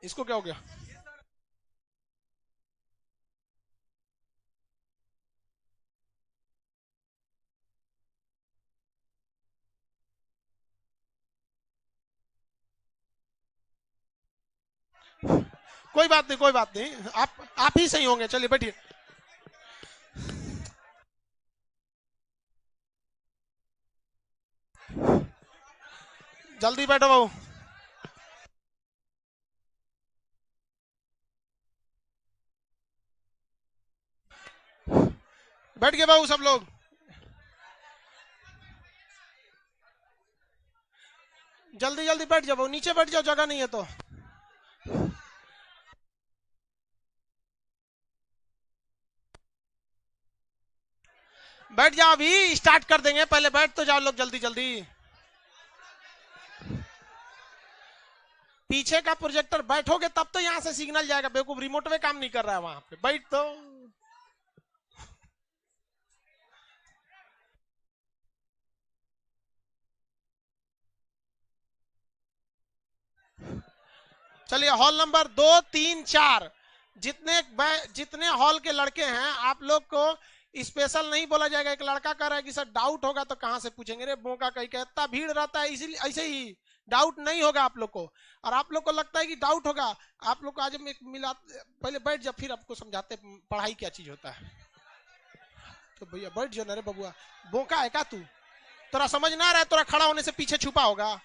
इसको क्या हो गया? कोई बात नहीं, कोई बात नहीं, आप ही सही होंगे, चलिए बैठिए। जल्दी बैठो बाबू। बैठ गए बाबू सब लोग? जल्दी जल्दी बैठ जाओ, नीचे बैठ जाओ, जगह नहीं है तो। बैठ जाओ, अभी स्टार्ट कर देंगे, पहले बैठ तो जाओ लोग जल्दी जल्दी। पीछे का प्रोजेक्टर बैठोगे तब तो यहां से सिग्नल जाएगा, बेवकूफ, रिमोट में काम नहीं कर रहा है वहां पे, बैठ तो। चलिए, हॉल नंबर 2, 3, 4, जितने हॉल के लड़के हैं, आप लोग को स्पेशल नहीं बोला जाएगा। एक लड़का कह रहा है कि सर डाउट होगा तो कहां से पूछेंगे, रे मौका कहीं का इतना भीड़ रहता है, इसीलिए ऐसे ही डाउट नहीं होगा आप लोग को। और आप लोग को लगता है कि डाउट होगा, आप लोग को आज हम एक मिला, पहले बैठ जा, फिर आपको समझाते पढ़ाई क्या चीज होता है। तो भैया बैठ जाओ ना रे बबुआ, बोका है का तू? तोरा समझ ना रहा है, तोरा खड़ा होने से पीछे छुपा होगा,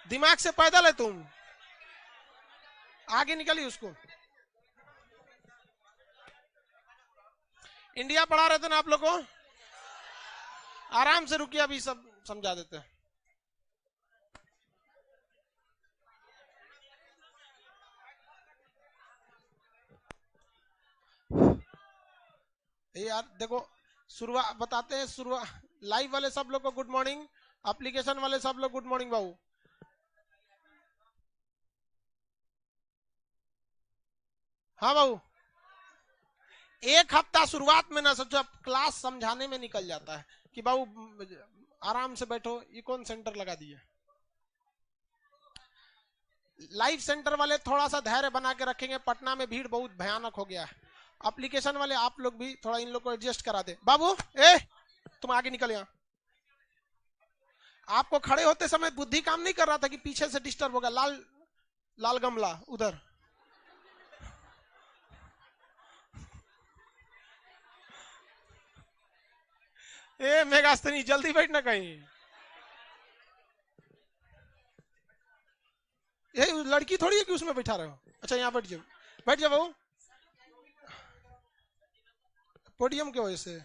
दिमाग से पैदल है तुम, आगे निकली उसको। इंडिया पढ़ा रहे थे ना आप लोग को, आराम से रुकिए, अभी सब समझा देते हैं। यार देखो, शुरुआत बताते हैं, शुरुआत लाइव वाले सब लोग को गुड मॉर्निंग, एप्लीकेशन वाले सब लोग गुड मॉर्निंग बाबू। हाँ बाबू, एक हफ्ता शुरुआत में ना सोचो, क्लास समझाने में निकल जाता है कि बाबू आराम से बैठो। ये कौन सेंटर लगा दिया? लाइव सेंटर वाले थोड़ा सा धैर्य बना के रखेंगे, पटना में भीड़ बहुत भयानक हो गया है। एप्लीकेशन वाले आप लोग भी थोड़ा इन लोग को एडजस्ट करा दे। बाबू ए, तुम आगे निकल यहाँ। आपको खड़े होते समय बुद्धि काम नहीं कर रहा था कि पीछे से डिस्टर्ब होगा? लाल लाल गमला उधर, ए मेगास्तनी जल्दी बैठना कहीं। ये लड़की थोड़ी है कि उसमें बैठा रहे हो। अच्छा यहाँ बैठ जाओ, बैठ जाओ बाबू, पोडियम की वजह से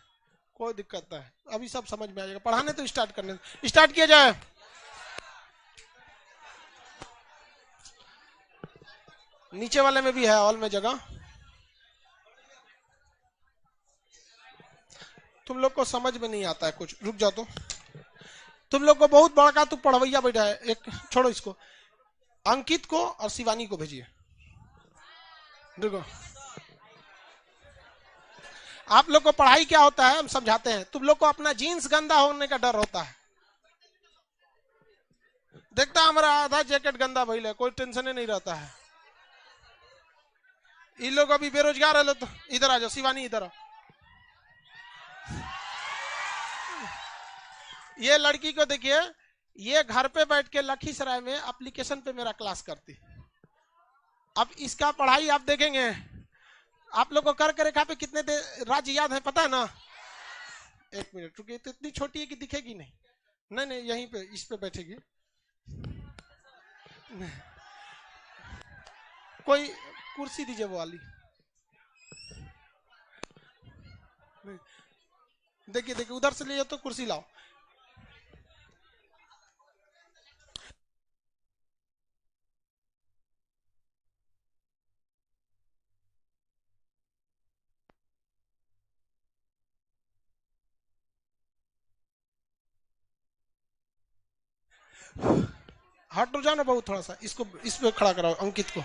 कोई दिक्कत है, अभी सब समझ में आ जाएगा। पढ़ाने तो स्टार्ट करने, स्टार्ट किया जाए। नीचे वाले में भी है हॉल में जगह। तुम लोग को समझ में नहीं आता है कुछ, रुक जाओ तो। तुम लोग को बहुत बड़ा का तू पढ़वैया बैठा है, एक छोड़ो इसको, अंकित को और शिवानी को भेजिए। देखो आप लोग को पढ़ाई क्या होता है हम समझाते हैं। तुम लोग को अपना जीन्स गंदा होने का डर होता है। देखता हमारा आधा जैकेट गंदा भइल है, कोई टेंशन नहीं रहता है। ये लोग अभी बेरोजगार है, तो इधर आ जाओ, शिवानी इधर आओ। ये लड़की को देखिए, ये घर पे बैठ के लखीसराय में एप्लीकेशन पे मेरा क्लास करती। अब इसका पढ़ाई आप देखेंगे, आप लोग को कर्क रेखा पे कितने राज्य याद है पता है ना? एक मिनट रुकिए, तो इतनी छोटी है कि दिखेगी नहीं। नहीं नहीं, यहीं पे इस पे बैठेगी। कोई कुर्सी दीजिए वो वाली। देखिए देखिए, उधर से ले तो कुर्सी लाओ। हट जाओ ना बहुत, थोड़ा सा इसको इस पे खड़ा कराओ अंकित को।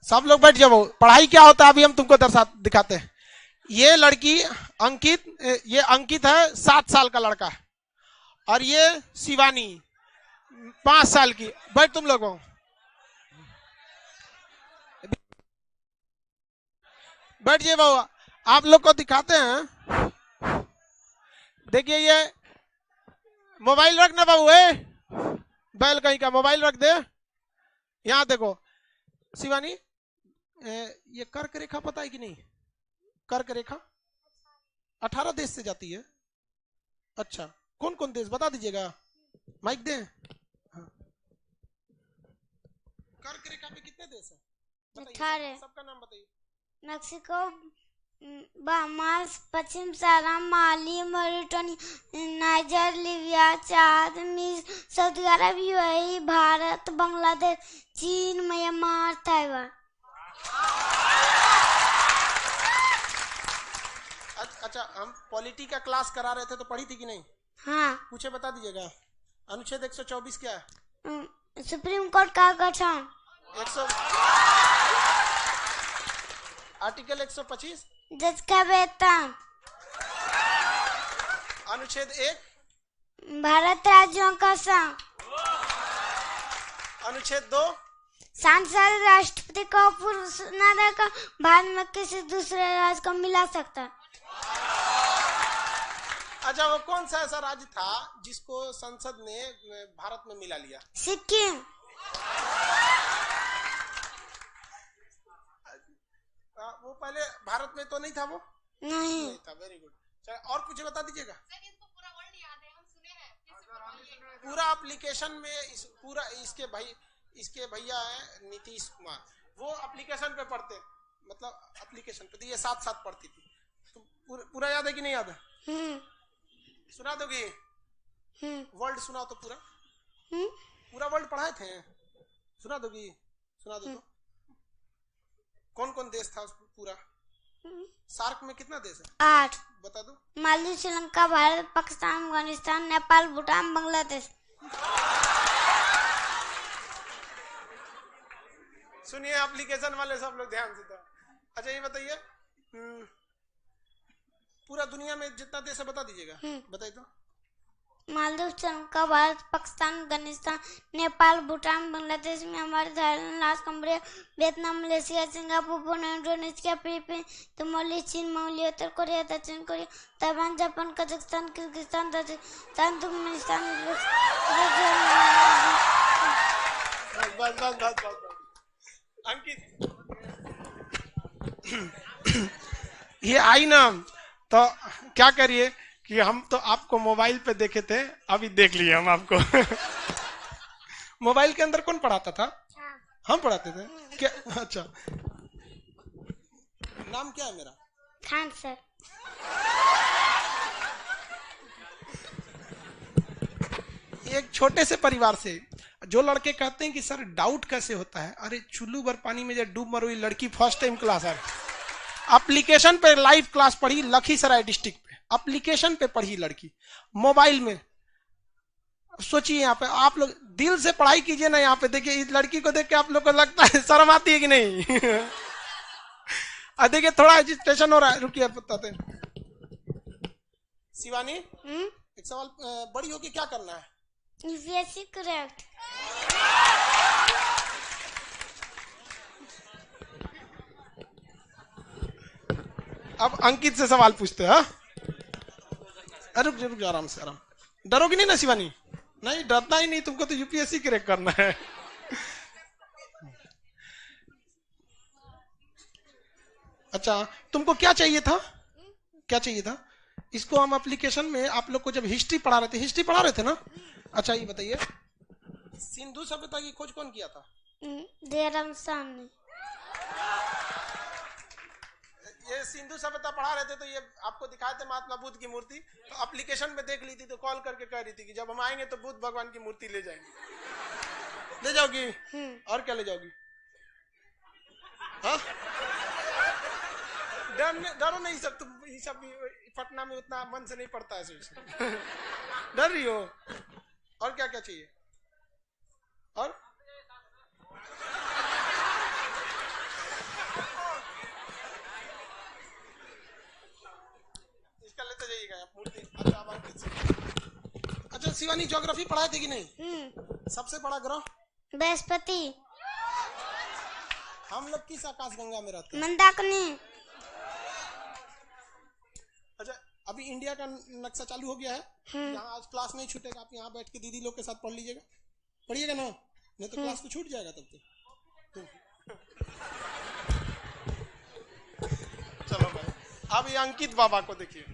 सब लोग बैठ जाओ। पढ़ाई क्या होता है अभी हम तुमको दर्शा दिखाते हैं। ये लड़की अंकित, ये अंकित है, 7 साल का लड़का है। और ये शिवानी 5 साल की। बैठ तुम लोगों, बैठ जाइए बाबू। आप लोग को दिखाते हैं, देखिए ये मोबाइल रख ना बाबू, बैल कहीं का मोबाइल रख दे। यहाँ देखो शिवानी, ये कर्क रेखा पता है कि नहीं? कर्क रेखा 18 देश से जाती है। अच्छा, कौन कौन देश बता दीजिएगा, माइक दें। हाँ। कर्क रेखा पे कितने देश है? 18। सबका नाम बताइए। मेक्सिको, बहामास, पश्चिम सहारा, माली, मॉरिटानिया, नाइजर, लीबिया, चाद, मिस्र, सऊदी अरब, यूएई, भारत, बांग्लादेश, चीन, म्यांमार, ताइवान। अच्छा, हम पॉलिटी का क्लास करा रहे थे तो पढ़ी थी कि नहीं? हाँ। पूछे बता दीजिएगा। अनुच्छेद 124 क्या है? सुप्रीम कोर्ट का गठन। आर्टिकल 125 जज का वेतन। अनुच्छेद 1 भारत राज्यों का संघ। अनुच्छेद 2 सांसद राष्ट्रपति को पूर्व सूचना का भारत में किसी दूसरे राज्य को मिला सकता है। अच्छा, वो कौन सा ऐसा राज्य था जिसको संसद ने भारत में मिला लिया? सिक्किम। वो पहले भारत में तो नहीं था, वो नहीं था। Very good. चलो और कुछ बता दीजिएगा। पूरा एप्लीकेशन में पूरा इसके भैया है नीतीश कुमार, वो एप्लीकेशन पे पढ़ते, मतलब एप्लीकेशन पे ये साथ साथ पढ़ती थी। तो पूरा याद है कि नहीं याद है? सुना दोगी? वर्ल्ड सुना तो पूरा वर्ल्ड पढ़ाए थे। सुना दोगी? सुना दो तो। कौन कौन देश था पूरा? सार्क में कितना देश है? 8। बता दो। माली, श्रीलंका, भारत, पाकिस्तान, अफगानिस्तान, नेपाल, भूटान, बांग्लादेश। सुनिए एप्लीकेशन वाले सब लोग ध्यान से। अच्छा ये बताइए, पूरा दुनिया में जितना देश है बता दीजिएगा। बताइए तो। Maldives, Sri Lanka, Bharat, Pakistan, Afghanistan, Nepal, Bhutan, Bangladesh, Myanmar, Thailand, Laos, Cambodia, Vietnam, Malaysia, Singapore, Brunei, Indonesia, Philippines, Timor, चीन, मंगोलिया, उत्तर कोरिया, दक्षिण Korea, Taiwan, Japan, Kazakhstan, Kyrgyzstan, Tajikistan, Turkmenistan. बस अंकित, ये आई ना तो क्या करिए कि हम तो आपको मोबाइल पे देखे थे, अभी देख लिए हम आपको। मोबाइल के अंदर कौन पढ़ाता था? हम पढ़ाते थे क्या? अच्छा, नाम क्या है मेरा? खान सर। एक छोटे से परिवार से जो लड़के कहते हैं कि सर डाउट कैसे होता है, अरे चुल्लू भर पानी में जब डूब मरोई लड़की फर्स्ट टाइम क्लास है, एप्लीकेशन पे लाइव क्लास पढ़ी लखीसराय डिस्ट्रिक्ट पे, एप्लीकेशन पे पढ़ी लड़की मोबाइल में। सोचिए यहाँ पे आप लोग दिल से पढ़ाई कीजिए ना। यहाँ पे देखिए इस लड़की को देख के आप लोग को लगता है शर्म आती है कि नहीं? देखिए थोड़ा एजिटेशन हो रहा है, रुकिए बताते। शिवानी, एक सवाल, बड़ी होके क्या करना है? UPSC correct. अब अंकित से सवाल पूछते हैं। रुक जा आराम से, आराम। डरोगी नहीं ना शिवानी? नहीं, डरना ही नहीं, तुमको तो यूपीएससी क्रैक करना है। अच्छा, तुमको क्या चाहिए था? क्या चाहिए था? इसको हम एप्लीकेशन में आप लोग को जब हिस्ट्री पढ़ा रहे थे ना। अच्छा ये बताइए, सिंधु सभ्यता की खोज कौन किया था? दयाराम साहनी। ये सिंधु सभ्यता पढ़ा रहे थे तो ये आपको दिखाए थे महात्मा बुद्ध की मूर्ति, तो एप्लीकेशन में देख ली थी तो कॉल करके कह रही थी कि जब हम आएंगे तो बुद्ध भगवान की मूर्ति ले जाएंगे। ले जाओगी? और क्या ले जाओगी? हाँ? डरो नहीं, सब तुम ये सब पटना में उतना मन से नहीं पड़ता है। डर रही हो? और क्या क्या चाहिए? और इसका लेते जाइएगा मूर्ति। अच्छा शिवानी ज्योग्राफी पढ़ाए थे कि नहीं? सबसे बड़ा ग्रह बृहस्पति। हम लोग किस आकाश गंगा में रहते हैं? मंदाकिनी। अच्छा, अभी इंडिया का नक्शा चालू हो गया है। यहाँ आज क्लास नहीं छूटेगा, आप यहाँ बैठ के दीदी लोग के साथ पढ़ लीजिएगा, पढ़िएगा ना, नहीं तो क्लास तो छूट जाएगा तब तो। चलो भाई, अब ये अंकित बाबा को देखिए।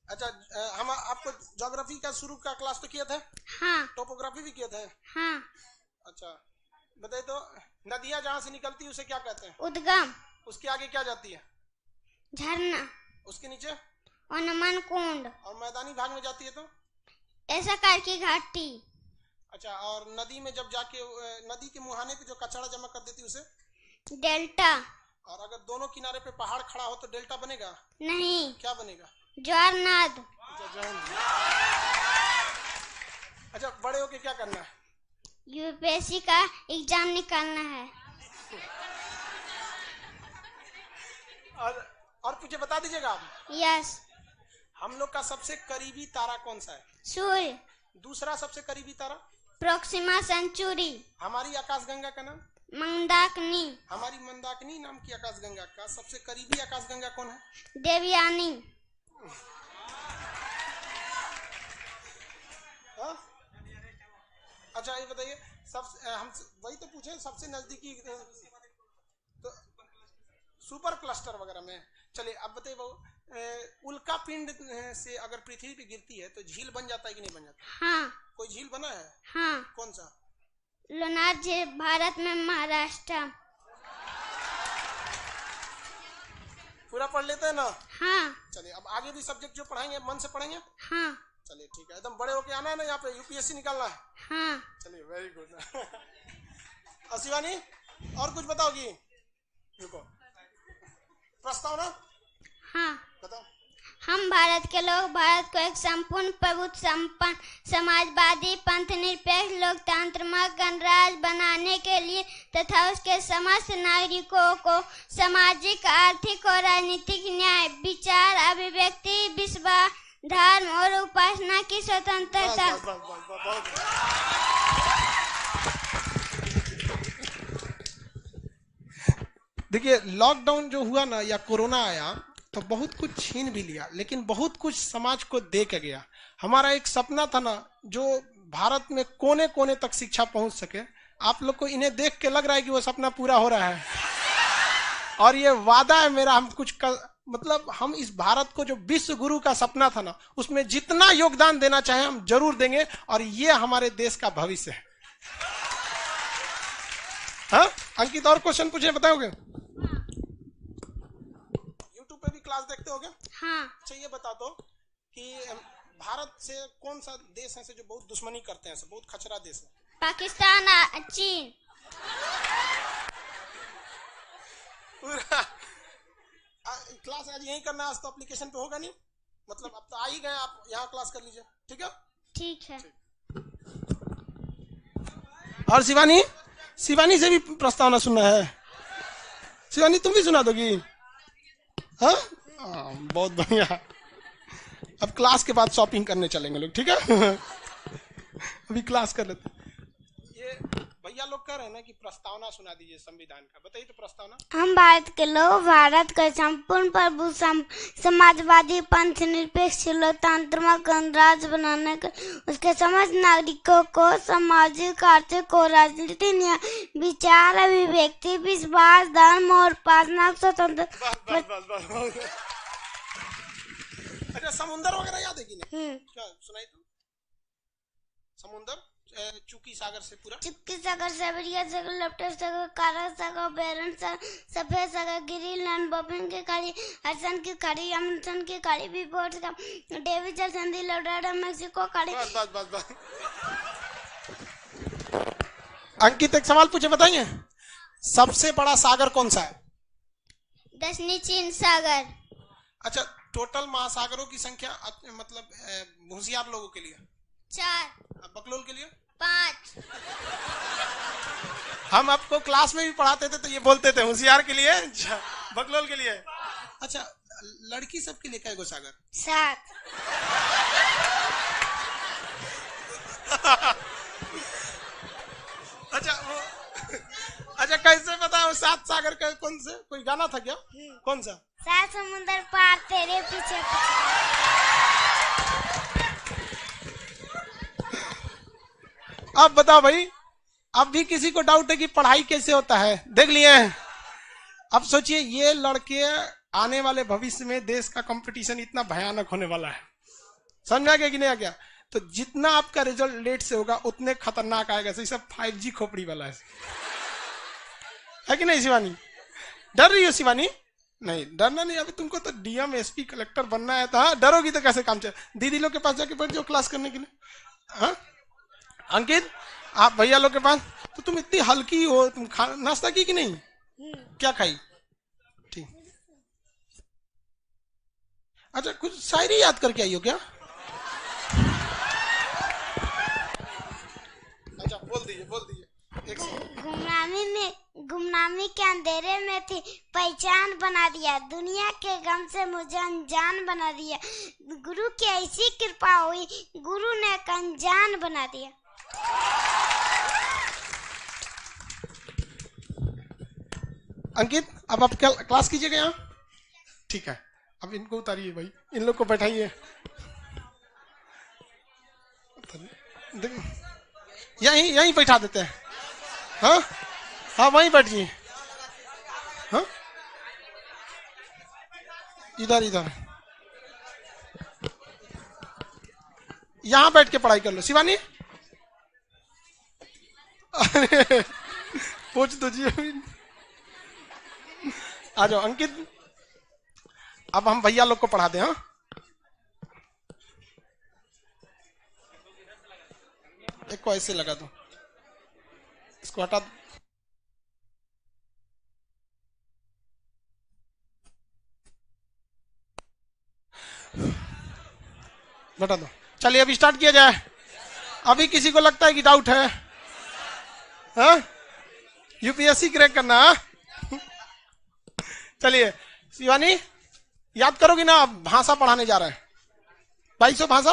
अच्छा, हम आपको ज्योग्राफी का शुरू का क्लास तो किया था? हाँ। टोपोग्राफी भी किया था? हाँ। अच्छा, बताइए तो, नदियां जहाँ से निकलती है उसे क्या कहते हैं? उद्गम। उसके आगे क्या जाती है? झरना। उसके नीचे? अनमन कुंड। और मैदानी भाग में जाती है तो? ऐसा कर की घाटी। अच्छा, और नदी में जब जाके नदी के मुहाने पे जो कचरा जमा कर देती है उसे? डेल्टा। और अगर दोनों किनारे पे पहाड़ खड़ा हो तो डेल्टा बनेगा? नहीं। क्या बनेगा? ज्वारनाद। अच्छा, बड़े होके क्या करना है? यूपीएससी का एग्जाम निकालना है। और कुछ बता दीजिएगा आप। यस। हम लोग का सबसे करीबी तारा कौन सा है? सूर्य। दूसरा सबसे करीबी तारा? Proxima Centauri. हमारी आकाशगंगा का नाम? मंदाकिनी। हमारी मंदाकिनी नाम की आकाशगंगा का सबसे करीबी आकाशगंगा कौन है? देवयानी। अच्छा, ये बताइए, हम वही तो पूछे, सबसे नजदीकी तो सुपर क्लस्टर वगैरह में। चलिए अब बताइए बहू, उल्का पिंड से अगर पृथ्वी पे गिरती है तो झील बन जाता है कि नहीं बन जाता? हाँ। कोई झील बना है? हाँ। कौन सा? लोनार झील, भारत में महाराष्ट्र। पूरा पढ़ लेते हैं ना? हाँ। चलिए, अब आगे भी सब्जेक्ट जो पढ़ाएंगे मन से पढ़ेंगे? हाँ। चलिए ठीक है, एकदम बड़े होके आना है ना, यहाँ पे यूपीएससी निकालना है। हाँ। चलिए, वेरी गुड। और शिवानी, और कुछ बताओगी? रुको, प्रस्तावना। हाँ। बताओ। हम भारत के लोग भारत को एक संपूर्ण प्रभुत्व संपन्न समाजवादी पंथ निरपेक्ष लोकतंत्र गणराज्य बनाने के लिए तथा उसके समस्त नागरिकों को सामाजिक, आर्थिक और राजनीतिक न्याय, विचार, अभिव्यक्ति, विश्वास, धर्म और उपासना की स्वतंत्रता। देखिए, लॉकडाउन जो हुआ ना, या कोरोना आया तो बहुत कुछ छीन भी लिया, लेकिन बहुत कुछ समाज को दे के गया। हमारा एक सपना था ना, जो भारत में कोने कोने तक शिक्षा पहुंच सके, आप लोग को इन्हें देख के लग रहा है कि वो सपना पूरा हो रहा है। और ये वादा है मेरा, हम कुछ मतलब हम इस भारत को जो विश्व गुरु का सपना था ना, उसमें जितना योगदान देना चाहे हम जरूर देंगे, और ये हमारे देश का भविष्य है। हाँ अंकित, और क्वेश्चन पूछे, बताओगे? यूट्यूब पे भी क्लास देखते होगे? हाँ। अच्छा, ये बता दो कि भारत से कौन सा देश है जो बहुत दुश्मनी करते हैं, बहुत खचरा देश है? पाकिस्तान, चीन। पूरा क्लास आज यही करना है, आज तो एप्लीकेशन पे होगा नहीं, मतलब अब तो आ ही गए, आप यहाँ क्लास कर लीजिए, ठीक है? ठीक है। और शिवानी, शिवानी से भी प्रस्तावना सुनना है। शिवानी, तुम भी सुना दोगी? हाँ, बहुत बढ़िया। अब क्लास के बाद शॉपिंग करने चलेंगे लोग, ठीक है? अभी क्लास कर लेते। ये भैया लोग कह रहे हैं ना कि प्रस्तावना सुना दीजिए संविधान का, बताइए तो प्रस्तावना। हम भारत के लोग भारत को संपूर्ण प्रभु समाजवादी पंथ निरपेक्ष लोकतंत्र गणराज्य बनाने के उसके समस्त नागरिकों को सामाजिक, आर्थिक और राजनीतिक न्याय, विचार, अभिव्यक्ति, विश्वास, धर्म और उपासना स्वतंत्र। अच्छा, समुंदर वगैरह याद है कि नहीं? क्या सुनाई तो? समुंदर, चुकी सागर से पूरा, चुकी सागर, साइबेरिया सागर, लेप्टस सागर, कारा सागर, बेरन सागर, सफेद सागर, ग्रीनलैंड, बफिन की खाड़ी, हडसन की खाड़ी, अमेज़न की खाड़ी, बीबोर्ड का डेविड जल संधि, लोडाडा, मेक्सिको खाड़ी। बस। अंकित, एक सवाल पूछे, बताइए सबसे बड़ा सागर कौन सा है? दक्षिणी चीन सागर। अच्छा, टोटल महासागरों की संख्या मतलब होशियार लोगों के लिए 4, बकलोल के लिए 5। हम आपको क्लास में भी पढ़ाते थे तो ये बोलते थे होशियार के लिए, बकलोल के लिए। अच्छा, लड़की सबके लिए कैगो सागर? 7। अच्छा कैसे पता वो 7 सागर का? कौन से कोई गाना था क्या? कौन सा? 7 समुंदर पार तेरे पीछे पीछे। अब बताओ भाई, अब भी किसी को डाउट है कि पढ़ाई कैसे होता है? देख लिए। अब सोचिए ये लड़के आने वाले भविष्य में देश का कंपटीशन इतना भयानक होने वाला है, समझा गया कि नहीं आ गया? तो जितना आपका रिजल्ट लेट से होगा उतने खतरनाक आएगा। सही सब 5G खोपड़ी वाला है कि नहीं शिवानी? डर रही हो शिवानी? नहीं डरना नहीं, अभी तुमको तो डीएम एसपी कलेक्टर बनना है। तो हाँ डरोगी तो कैसे काम चले? दीदी लोग के पास जाके बैठ जाओ क्लास करने के लिए। हाँ अंकित आप भैया लोग के पास। तो तुम इतनी हल्की हो, तुम नाश्ता की कि नहीं? क्या खाई? ठीक। अच्छा कुछ शायरी याद करके आई हो क्या? अच्छा बोल दीजिए। गुमनामी के अंधेरे में थी, पहचान बना दिया, दुनिया के गम से मुझे अनजान बना दिया, गुरु की ऐसी कृपा हुई, गुरु ने एक अनजान बना दिया। अंकित अब आप क्लास कीजिएगा यहाँ, ठीक है? अब इनको उतारिए भाई, इन लोग को बैठाइए। यहीं बैठा देते हैं। हाँ हाँ वहीं बैठिए। हाँ इधर यहाँ बैठ के पढ़ाई कर लो। शिवानी अरे पूछ तो जी अभी। आ जाओ अंकित, अब हम भैया लोग को पढ़ा दें। हाँ एक को ऐसे लगा दो, इसको हटा दो। बता दो। चलिए अभी स्टार्ट किया जाए। अभी किसी को लगता है कि डाउट है? हाँ यूपीएससी क्रैक करना। चलिए शिवानी याद करोगी ना? भाषा पढ़ाने जा रहे हैं, 2200 भाषा।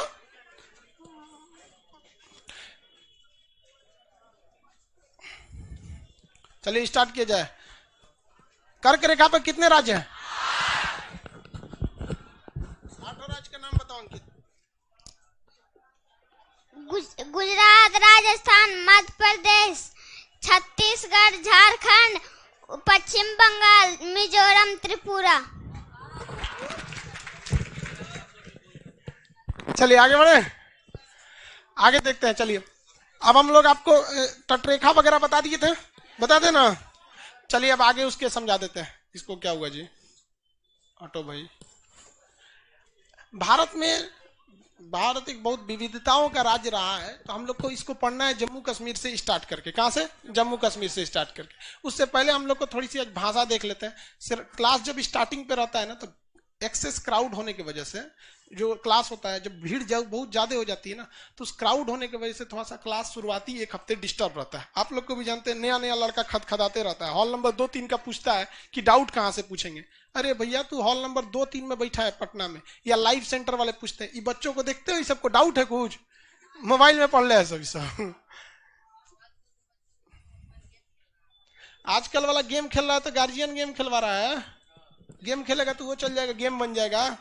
चलिए स्टार्ट किया जाए। कर्क रेखा पर कितने राज्य हैं? 8 राज्य का नाम बताओ अंकित। गुजरात, राजस्थान, मध्य प्रदेश, छत्तीसगढ़, झारखंड, पश्चिम बंगाल, मिजोरम, त्रिपुरा। चलिए आगे बढ़े, आगे देखते हैं। चलिए अब हम लोग आपको तटरेखा वगैरह बता दिए थे, बता देना। चलिए अब आगे उसके समझा देते हैं। इसको क्या हुआ जी? ऑटो भाई, भारत एक बहुत विविधताओं का राज्य रहा है, तो हम लोग को इसको पढ़ना है जम्मू कश्मीर से स्टार्ट करके। कहाँ से? जम्मू कश्मीर से स्टार्ट करके। उससे पहले हम लोग को थोड़ी सी भाषा देख लेते हैं। सिर्फ क्लास जब स्टार्टिंग पे रहता है ना, तो एक्सेस क्राउड होने की वजह से जो क्लास होता है, जब भीड़ जब बहुत ज्यादा हो जाती है ना, तो उस क्राउड होने की वजह से थोड़ा सा क्लास शुरुआती 1 हफ्ते डिस्टर्ब रहता है। आप लोग को भी जानते हैं, नया नया लड़का खदखदाते रहता है। हॉल नंबर 2-3 का पूछता है कि डाउट कहाँ से पूछेंगे। अरे भैया तू हॉल नंबर 2-3 में बैठा है पटना में, या लाइव सेंटर वाले पूछते हैं। ये बच्चों को देखते हो, ये सबको डाउट है कुछ, मोबाइल में पढ़ ले है सब। आजकल वाला गेम खेल रहा है तो गार्जियन गेम खिलवा रहा है। गेम खेलेगा तो वो चल जाएगा, गेम बन जाएगा।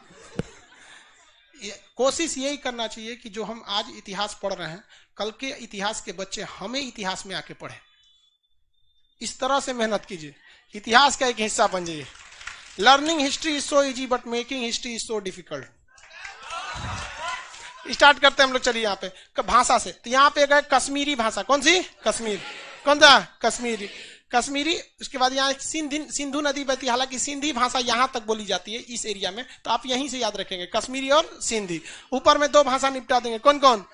कोशिश यही करना चाहिए कि जो हम आज इतिहास पढ़ रहे हैं, कल के इतिहास के बच्चे हमें इतिहास में आके पढ़े। इस तरह से मेहनत कीजिए, इतिहास का एक हिस्सा बन जाइए। Learning history is so easy but making history is so difficult. Start करते हैं हम लोग। चलिए यहाँ पे भाषा से, तो यहाँ पे गए कश्मीरी भाषा। कौन सी? कश्मीर। कौन सा? कश्मीरी। कश्मीरी। उसके बाद यहाँ सिंधु नदी बहती है, हालांकि सिंधी भाषा यहाँ तक बोली जाती है इस एरिया में, तो आप यहीं से याद रखेंगे कश्मीरी और सिंधी। ऊपर में 2 भाषा निपटा देंगे। कौन कौन?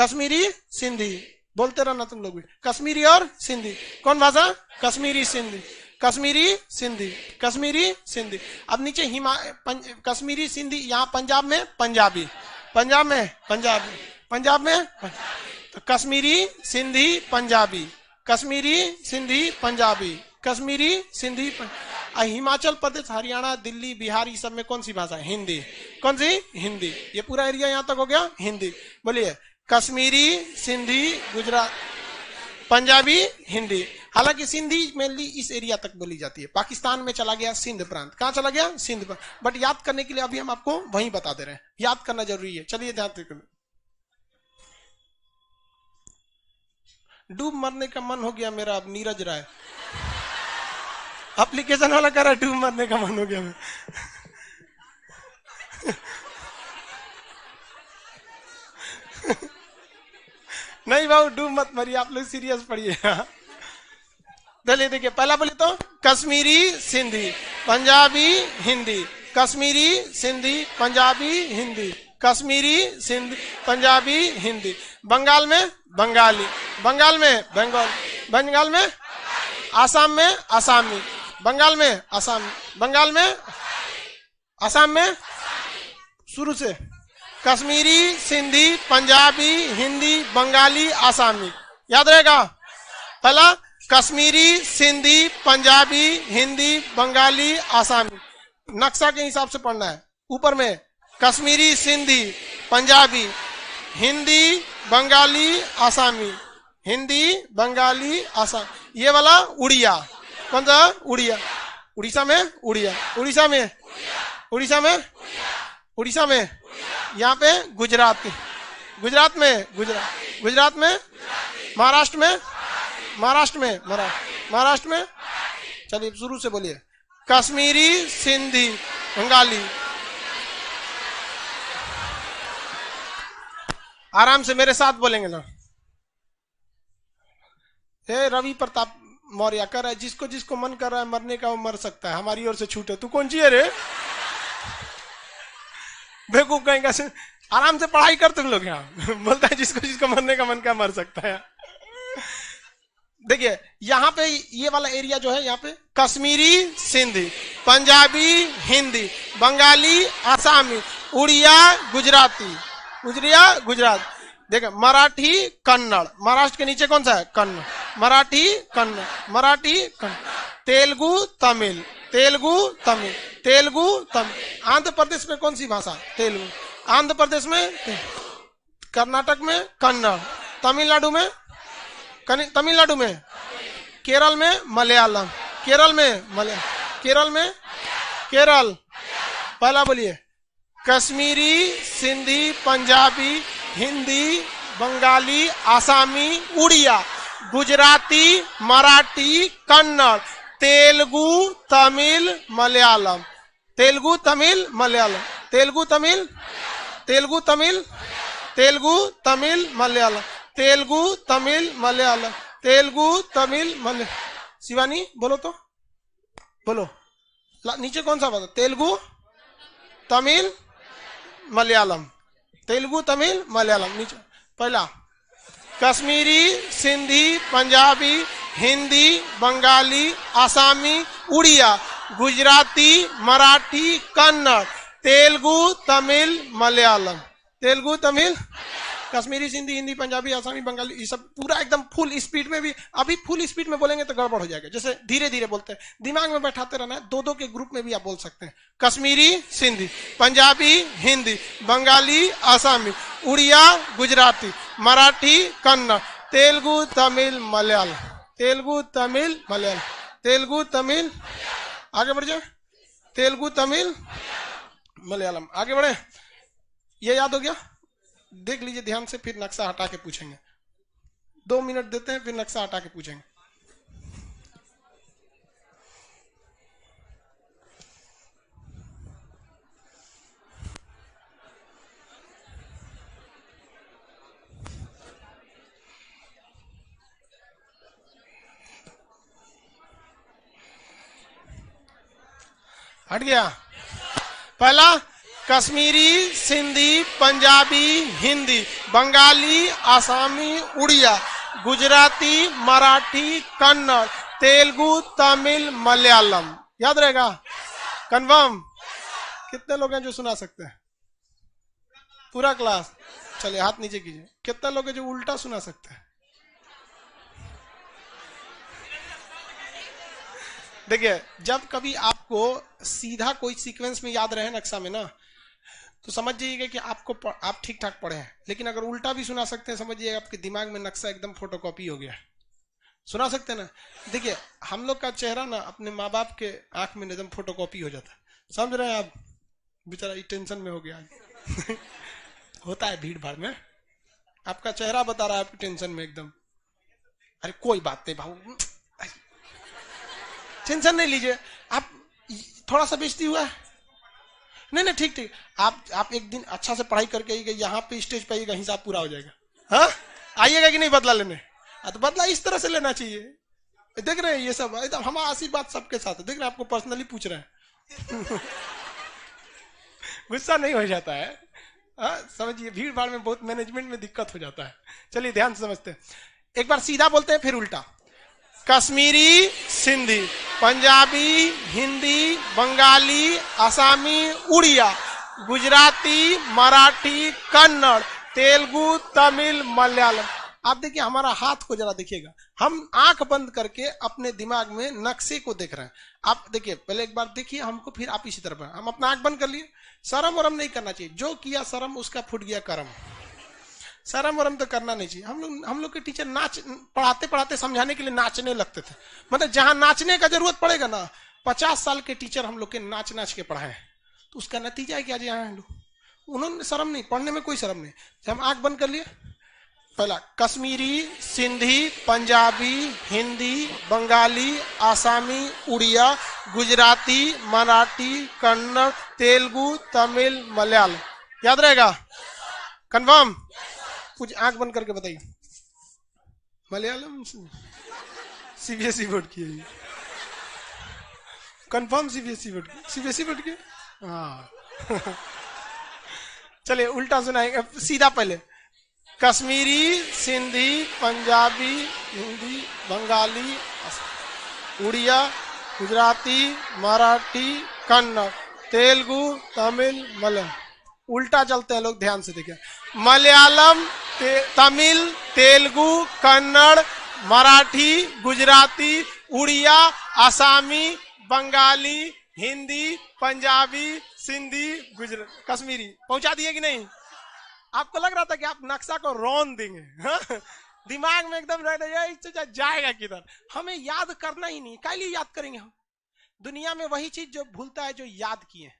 कश्मीरी, सिंधी। बोलते रहना तुम लोग भी, कश्मीरी और सिंधी। कौन भाषा? कश्मीरी, सिंधी। कश्मीरी, सिंधी, कश्मीरी, सिंधी। अब नीचे कश्मीरी, सिंधी। यहाँ पंजाब में पंजाबी, पंजाब में पंजाबी, पंजाब में तो कश्मीरी, सिंधी, पंजाबी, कश्मीरी, सिंधी, पंजाबी, कश्मीरी, सिंधी। और हिमाचल प्रदेश, हरियाणा, दिल्ली, बिहार, इस सब में कौन सी भाषा है? हिंदी। कौन सी? हिंदी। ये पूरा एरिया यहां तक हो गया हिंदी। बोलिए कश्मीरी, सिंधी, गुजरात, पंजाबी, हिंदी। हालांकि सिंधी मेनली इस एरिया तक बोली जाती है। पाकिस्तान में चला गया सिंध प्रांत। कहां चला गया? सिंध प्रांत। बट याद करने के लिए अभी हम आपको वहीं बता दे रहे हैं, याद करना जरूरी है। चलिए ध्यान से, डूब मरने का मन हो गया मेरा। अब नीरज राय एप्लीकेशन वाला कह रहा है डूब मरने का मन हो गया मैं। नहीं बाबू डूब मत मरिए, आप लोग सीरियस पढ़िए। चलिए देखिए, पहला बोले तो कश्मीरी, सिंधी, पंजाबी, हिंदी। कश्मीरी, सिंधी, पंजाबी, हिंदी। कश्मीरी, सिंधी, पंजाबी, हिंदी। बंगाल में बंगाली, बंगाल में बंगाल, बंगाल में आसाम में आसामी, बंगाल में आसाम, बंगाल में आसाम में शुरू से कश्मीरी, सिंधी, पंजाबी, हिंदी, बंगाली, आसामी। याद रहेगा? पहला कश्मीरी, सिंधी, पंजाबी, हिंदी, बंगाली, आसामी। नक्शा के हिसाब से पढ़ना है। ऊपर में कश्मीरी, सिंधी, पंजाबी, हिंदी, बंगाली, आसामी। हिंदी, बंगाली, आसाम। ये वाला उड़िया। कौन सा? उड़िया। उड़ीसा में उड़िया, उड़ीसा में, उड़ीसा में, उड़ीसा में, यहाँ पे गुजराती, गुजरात में गुजरात, गुजरात में, महाराष्ट्र में, महाराष्ट्र में, महाराष्ट्र में। चलिए शुरू से बोलिए कश्मीरी, सिंधी, बंगाली। आराम से मेरे साथ बोलेंगे ना। हे रवि प्रताप मौर्य कर रहा है, जिसको जिसको मन कर रहा है मरने का वो मर सकता है, हमारी ओर से छूट है। तू कौन सी है रे? बेवकूफ कहेंगे। आराम से पढ़ाई कर तुम लोग। यहाँ बोलता है जिसको जिसको मरने का मन क्या मर सकता है। देखिए यहाँ पे ये वाला एरिया जो है, यहाँ पे कश्मीरी, सिंधी, पंजाबी, हिंदी, बंगाली, आसामी, उड़िया, गुजराती, उड़िया, गुजरात। देखिए मराठी, कन्नड़। महाराष्ट्र के नीचे कौन सा है? कन्नड़। मराठी, कन्नड़, मराठी, कन्नड़। तेलुगु, तमिल, तेलुगु, तमिल, तेलुगु, तमिल। आंध्र प्रदेश में कौन सी भाषा? तेलुगु। आंध्र प्रदेश में, कर्नाटक में कन्नड़, तमिलनाडु में, तमिलनाडु में, केरल में मलयालम, केरल में मलयालम, केरल में, केरल। पहला बोलिए कश्मीरी, सिंधी, पंजाबी, हिंदी, बंगाली, आसामी, उड़िया, गुजराती, मराठी, कन्नड़, तेलुगु, तमिल, मलयालम। तेलुगु, तमिल, मलयालम। तेलुगु, तमिल, तेलुगु, तमिल, तेलुगु, तमिल, मलयालम। तेलुगु, तमिल, मलयालम। तेलुगु, तमिल, मलयालम। शिवानी बोलो तो, बोलो नीचे कौन सा बात? तेलुगु, तमिल, मलयालम। तेलुगु, तमिल, मलयालम। नीचे पहला कश्मीरी, सिंधी, पंजाबी, हिंदी, बंगाली, आसामी, उड़िया, गुजराती, मराठी, कन्नड़, तेलुगु, तमिल, मलयालम। तेलुगु, तमिल, कश्मीरी, सिंधी, हिंदी, पंजाबी, आसामी, बंगाली, ये सब पूरा एकदम फुल स्पीड में भी। अभी फुल स्पीड में बोलेंगे तो गड़बड़ हो जाएगा, जैसे धीरे धीरे बोलते हैं, दिमाग में बैठाते रहना है। दो दो के ग्रुप में भी आप बोल सकते हैं। कश्मीरी, सिंधी, पंजाबी, हिंदी, बंगाली, आसामी, उड़िया, गुजराती, मराठी, कन्नड़, तेलुगु, तमिल, मलयालम। तेलुगु, तमिल, मलयालम। तेलुगु, तमिल, आगे बढ़ जाए। तेलुगु, तमिल, मलयालम। आगे बढ़े। ये याद हो गया? देख लीजिए ध्यान से, फिर नक्शा हटा के पूछेंगे। 2 मिनट देते हैं, फिर नक्शा हटा के पूछेंगे। हट गया। पहला कश्मीरी, सिंधी, पंजाबी, हिंदी, बंगाली, आसामी, उड़िया, गुजराती, मराठी, कन्नड़, तेलुगु, तमिल, मलयालम। याद रहेगा? कन्फर्म? कितने लोग हैं जो सुना सकते हैं? पूरा क्लास? चलिए हाथ नीचे कीजिए। कितने लोग हैं जो उल्टा सुना सकते हैं? देखिए, जब कभी आपको सीधा कोई सीक्वेंस में याद रहे नक्शा में ना, तो समझ जाइएगा कि आप ठीक ठाक पढ़े हैं। लेकिन अगर उल्टा भी सुना सकते हैं, समझिएगा आपके दिमाग में नक्शा एकदम फोटोकॉपी हो गया। सुना सकते हैं ना। देखिए, हम लोग का चेहरा ना अपने माँ बाप के आंख में एकदम फोटोकॉपी हो जाता है। समझ रहे हैं आप? बेचारा टेंशन में हो गया होता है भीड़ भाड़ में, आपका चेहरा बता रहा है आपकी टेंशन में एकदम। अरे कोई बात नहीं भाऊ, टेंशन नहीं लीजिए आप। थोड़ा सा बेइज्जती हुआ है, नहीं नहीं ठीक ठीक। आप एक दिन अच्छा से पढ़ाई करके आइएगा, यहाँ पे स्टेज पे आइएगा, हिसाब पूरा हो जाएगा। हाँ, आइएगा कि नहीं बदला लेने? तो बदला इस तरह से लेना चाहिए। देख रहे हैं ये सब एकदम हमारा आशीर्वाद सबके साथ है। देख रहे हैं, आपको पर्सनली पूछ रहे हैं गुस्सा नहीं हो जाता है। समझिए, भीड़ भाड़ में बहुत मैनेजमेंट में दिक्कत हो जाता है। चलिए ध्यान से समझते हैं। एक बार सीधा बोलते हैं फिर उल्टा। कश्मीरी, सिंधी, पंजाबी, हिंदी, बंगाली, आसामी, उड़िया, गुजराती, मराठी, कन्नड़, तेलुगु, तमिल, मलयालम। आप देखिए, हमारा हाथ को जरा देखिएगा। हम आंख बंद करके अपने दिमाग में नक्शे को देख रहे हैं। आप देखिए, पहले एक बार देखिए हमको, फिर आप इसी तरफ। हम अपना आंख बंद कर लिए। शर्म वरम नहीं करना चाहिए। जो किया शर्म, उसका फूट गया करम। शर्म वरम तो करना नहीं चाहिए। हम लोग के टीचर पढ़ाते पढ़ाते समझाने के लिए नाचने लगते थे। मतलब जहां नाचने का जरूरत पड़ेगा ना, 50 साल के टीचर हम लोग के नाच नाच के पढ़ाए। तो उसका नतीजा है कि आज यहाँ हम लोग, उन्होंने शर्म नहीं, पढ़ने में कोई शर्म नहीं। हम आंख बंद कर लिए। पहला कश्मीरी, सिंधी, पंजाबी, हिंदी, बंगाली, आसामी, उड़िया, गुजराती, मराठी, कन्नड़, तेलुगु, तमिल, मलयालम। याद रहेगा? कंफर्म? कुछ आंख बंद करके बताइए। मलयालम सीबीएसई बोर्ड की है, कंफर्म सीबीएसई बोर्ड की? सीबीएसई बोर्ड की, हाँ चलिए उल्टा सुनाएंगे। सीधा पहले कश्मीरी, सिंधी, पंजाबी, हिंदी, बंगाली, उड़िया, गुजराती, मराठी, कन्नड़, तेलुगु, तमिल, मलयालम। उल्टा चलते हैं लोग, ध्यान से देखिए। मलयालम, तमिल, तेलुगु, कन्नड़, मराठी, गुजराती, उड़िया, आसामी, बंगाली, हिंदी, पंजाबी, सिंधी, गुजराती, कश्मीरी। पहुंचा दिए कि नहीं? आपको लग रहा था कि आप नक्शा को रौन देंगे, हाँ? दिमाग में एकदम रह जाएगा किधर। हमें याद करना ही नहीं, काहे लिए याद करेंगे हम? दुनिया में वही चीज जो भूलता है जो याद किए,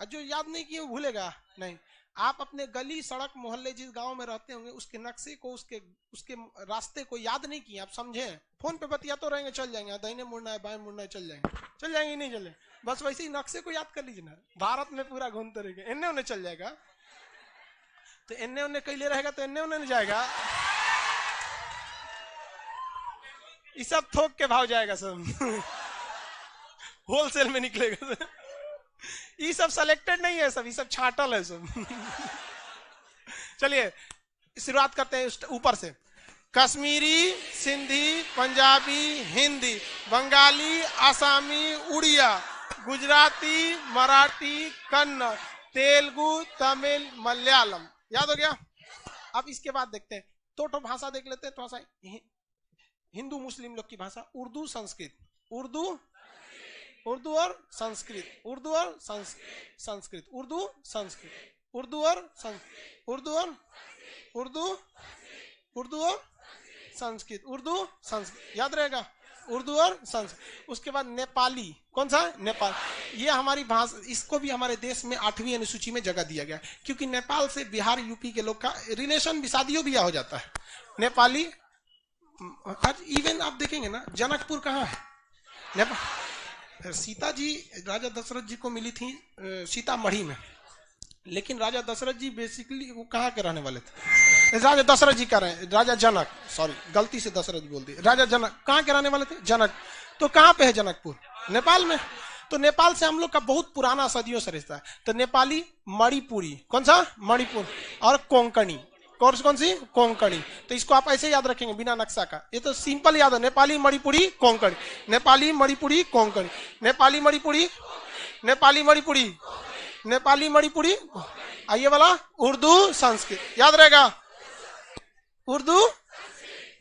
और जो याद नहीं किए वो भूलेगा नहीं। आप अपने गली, सड़क, मोहल्ले, जिस गांव में रहते होंगे, उसके नक्शे को, उसके रास्ते को याद नहीं किए, आप समझे? फोन पे बतिया तो रहेंगे, चल जाएंगे, दाहिने मुड़ना है, बाएं मुड़ना है, चल जाएंगे नहीं चले। बस वैसे ही नक्शे को याद कर लीजिए ना। भारत में पूरा घूमते रहेंगे, इन्ने उन्हें चल जाएगा, तो इन्ने उन्हें कैले रहेगा तो इन्ने उन्हें जाएगा। ये सब थोक के भाव जाएगा, सब होलसेल में निकलेगा। ये सब सिलेक्टेड नहीं है, सब ये सब छाटल है सब। चलिए शुरुआत करते हैं ऊपर से। कश्मीरी, सिंधी, पंजाबी, हिंदी, बंगाली, आसामी, उड़िया, गुजराती, मराठी, कन्नड़, तेलुगु, तमिल, मलयालम। याद हो गया? अब इसके बाद देखते हैं तो भाषा देख लेते हैं। थोड़ा सा हिंदू मुस्लिम लोग की भाषा, उर्दू, संस्कृत। उर्दू और संस्कृत, उर्दू और संस्कृत, उर्दू, संस्कृत, उर्दू और संस्कृत, उर्दू, संस्कृत। याद रहेगा? उर्दू और संस्कृत। उसके बाद नेपाली। कौन सा? नेपाल। ये हमारी भाषा, इसको भी हमारे देश में 8वीं अनुसूची में जगह दिया गया, क्योंकि नेपाल से बिहार, यूपी के लोग का रिलेशन भी, शादियों भी हो जाता है। नेपाली। आज इवन आप देखेंगे ना, जनकपुर कहाँ है? नेपाल। सीता जी राजा दशरथ जी को मिली थी सीतामढ़ी में, लेकिन राजा दशरथ जी बेसिकली वो कहाँ के रहने वाले थे? राजा दशरथ जी का रहे, राजा जनक, सॉरी गलती से दशरथ बोल दिए, राजा जनक कहाँ के रहने वाले थे? जनक। तो कहाँ पे है जनकपुर? नेपाल में। तो नेपाल से हम लोग का बहुत पुराना, सदियों से रिश्ता है। तो नेपाली, मणिपुरी। कौन सा? मणिपुर। और कोंकणी। कौन सी? कोंकणी। तो इसको आप ऐसे याद रखेंगे बिना नक्शा का, ये तो सिंपल याद है। नेपाली, मणिपुरी, कोंकणी, नेपाली, मणिपुरी, कोंकणी, नेपाली, मणिपुरी, नेपाली, मणिपुरी, नेपाली, मणिपुरी। आइए वाला उर्दू, संस्कृत। याद रहेगा? उर्दू,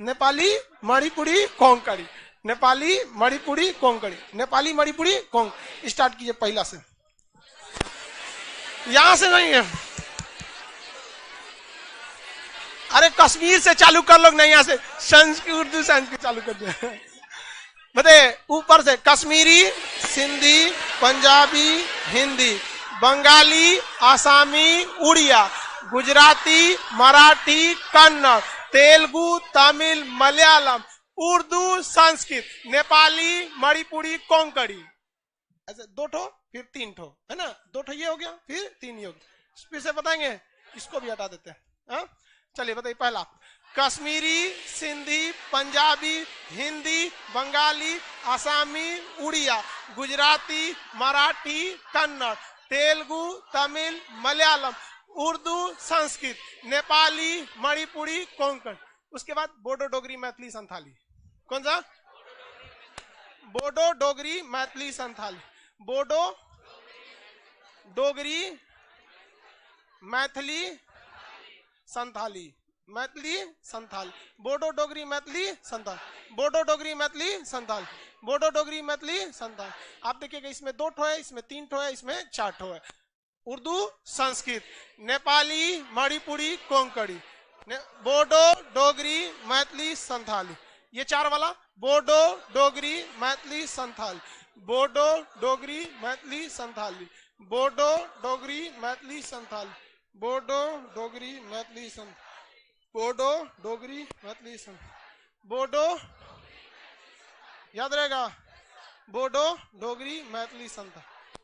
नेपाली, मणिपुरी, कोंकणी, नेपाली, मणिपुरी, कोंकणी। नेपाली, मणिपुरी, कोंकणी। स्टार्ट कीजिए पहला से, यहां से नहीं है। अरे कश्मीर से चालू कर लो ना, यहाँ से संस्कृत, उर्दू संस्कृत चालू कर दिया। बताइए ऊपर से, कश्मीरी, सिंधी, पंजाबी, हिंदी, बंगाली, आसामी, उड़िया, गुजराती, मराठी, कन्नड़, तेलुगु, तमिल, मलयालम, उर्दू, संस्कृत, नेपाली, मणिपुरी, कोंकणी। ऐसे 2 ठो फिर 3 ठो है ना, 2 ठो ये हो गया, फिर 3 ये हो गया। फिर से बताएंगे, इसको भी हटा देते हैं। चलिए बताइए पहला, कश्मीरी, सिंधी, पंजाबी, हिंदी, बंगाली, आसामी, उड़िया, गुजराती, मराठी, कन्नड़, तेलुगु, तमिल, मलयालम, उर्दू, संस्कृत, नेपाली, मणिपुरी, कोंकण। उसके बाद बोडो, डोगरी, मैथिली, संथाली। कौन सा? बोडो, डोगरी, मैथिली, संथाली। बोडो, डोगरी, मैथिली, संथाली। मैथिली, संथाल। बोडो, डोगरी, मैथिली, संथाल। बोडो, डोगरी, मैथिली, संथाल। बोडो, डोगरी, मैथिली, संथाल। आप देखिएगा इसमें 2 ठो है, इसमें 3 ठो है, इसमें 4 ठो है। उर्दू, संस्कृत, नेपाली, मणिपुरी, कोंकणी, बोडो, डोगरी, मैथिली, संथाली। ये 4 वाला, बोडो, डोगरी, मैथिली, संथाल। बोडो, डोगरी, मैथिली, संथाली। बोडो, डोगरी, मैथिली, संथाल। बोडो, डोगरी, मैथिली, संथाल। बोडो, डोगरी, मैथिली, संथाल। बोडो, याद रहेगा, बोडो, डोगरी, मैथिली, संथाल।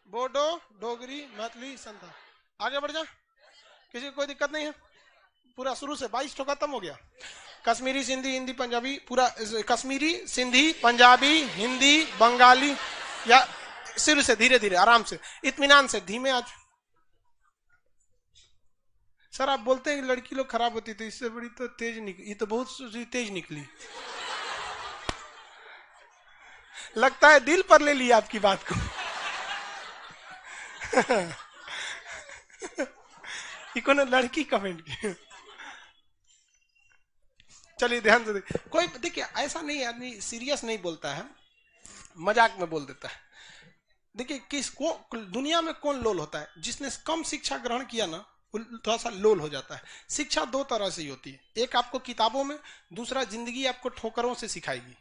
बोडो, डोगरी, मैथिली, संथाल। आगे बढ़ जा, किसी को कोई दिक्कत नहीं है। पूरा शुरू से 22 ठो खत्म हो गया। कश्मीरी, सिंधी, हिंदी, पंजाबी, पूरा कश्मीरी, सिंधी, पंजाबी, हिंदी, बंगाली, या शुरू से धीरे धीरे आराम से, इत्मीनान से, धीमे। आज सर आप बोलते हैं कि लड़की लोग खराब होती थी, इससे बड़ी तो तेज निकली, ये तो बहुत तेज निकली। लगता है दिल पर ले लिया आपकी बात को। ये कौन लड़की कमेंट की? चलिए ध्यान से देखिए, कोई देखिए ऐसा नहीं, आदमी सीरियस नहीं बोलता है, मजाक में बोल देता है। देखिए किसको दुनिया में कौन लोल होता है? जिसने कम शिक्षा ग्रहण किया ना, थोड़ा सा लोल हो जाता है। शिक्षा 2 तरह से ही होती है, एक आपको किताबों में, दूसरा जिंदगी आपको ठोकरों से सिखाएगी।